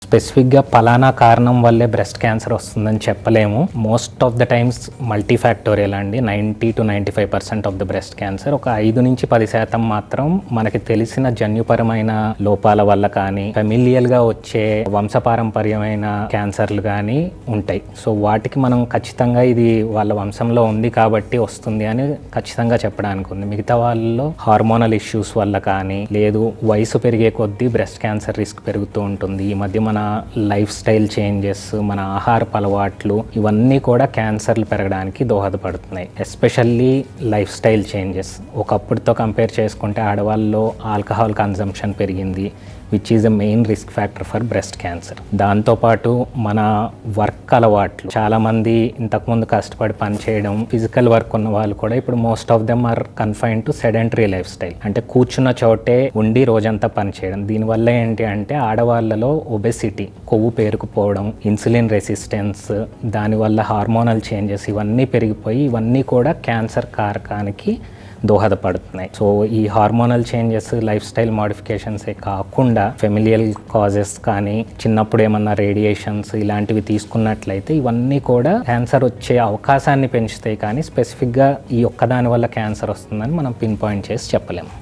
స్పెసిఫిక్గా పలానా కారణం వల్లే బ్రెస్ట్ క్యాన్సర్ వస్తుందని చెప్పలేము. Most of the times multifactorial అండి. 90-95% ఆఫ్ ద బ్రెస్ట్ క్యాన్సర్. ఒక 5-10% మాత్రం మనకి తెలిసిన జన్యుపరమైన లోపాల వల్ల కానీ ఫెమిలియల్గా వచ్చే వంశపారంపర్యమైన క్యాన్సర్లు కానీ ఉంటాయి. సో వాటికి మనం ఖచ్చితంగా ఇది వాళ్ళ వంశంలో ఉంది కాబట్టి వస్తుంది అని ఖచ్చితంగా చెప్పడానికి ఉంది. మిగతా వాళ్ళలో హార్మోనల్ ఇష్యూస్ వల్ల కానీ, లేదు వయసు పెరిగే కొద్దీ బ్రెస్ట్ క్యాన్సర్ రిస్క్ పెరుగుతూ ఉంటుంది. ఈ మధ్య మన లైఫ్ స్టైల్ చేంజెస్, మన ఆహారపు అలవాట్లు ఇవన్నీ కూడా క్యాన్సర్లు పెరగడానికి దోహదపడుతున్నాయి. Especially life style changes. ఒకప్పుడుతో కంపేర్ చేసుకుంటే ఆడవాళ్ళలో ఆల్కహాల్ కన్జంప్షన్ పెరిగింది, which is a main risk factor for breast cancer. దాంతోపాటు మన వర్క్ అలవాట్లు, చాలామంది ఇంతకుముందు కష్టపడి పనిచేయడం, ఫిజికల్ వర్క్ ఉన్న వాళ్ళు కూడా ఇప్పుడు most of them are confined to sedentary life style. అంటే కూర్చున్న చోటే ఉండి రోజంతా పనిచేయడం. దీనివల్ల ఏంటి అంటే ఆడవాళ్ళలో ఒబెసిటీ, కొవ్వు పేరుకుపోవడం, ఇన్సులిన్ రెసిస్టెన్స్, దానివల్ల హార్మోనల్ చేంజెస్ ఇవన్నీ పెరిగిపోయి ఇవన్నీ కూడా క్యాన్సర్ కారకానికి దోహదపడుతున్నాయి. సో ఈ హార్మోనల్ చేంజెస్, లైఫ్ స్టైల్ మోడిఫికేషన్సే కాకుండా ఫెమిలియల్ కాజెస్ కానీ, చిన్నప్పుడు ఏమన్నా రేడియేషన్స్ ఇలాంటివి తీసుకున్నట్లయితే ఇవన్నీ కూడా క్యాన్సర్ వచ్చే అవకాశాన్ని పెంచుతాయి. కానీ స్పెసిఫిక్గా ఈ ఒక్కదాని వల్ల క్యాన్సర్ వస్తుందని మనం పిన్ పాయింట్ చేసి చెప్పలేము.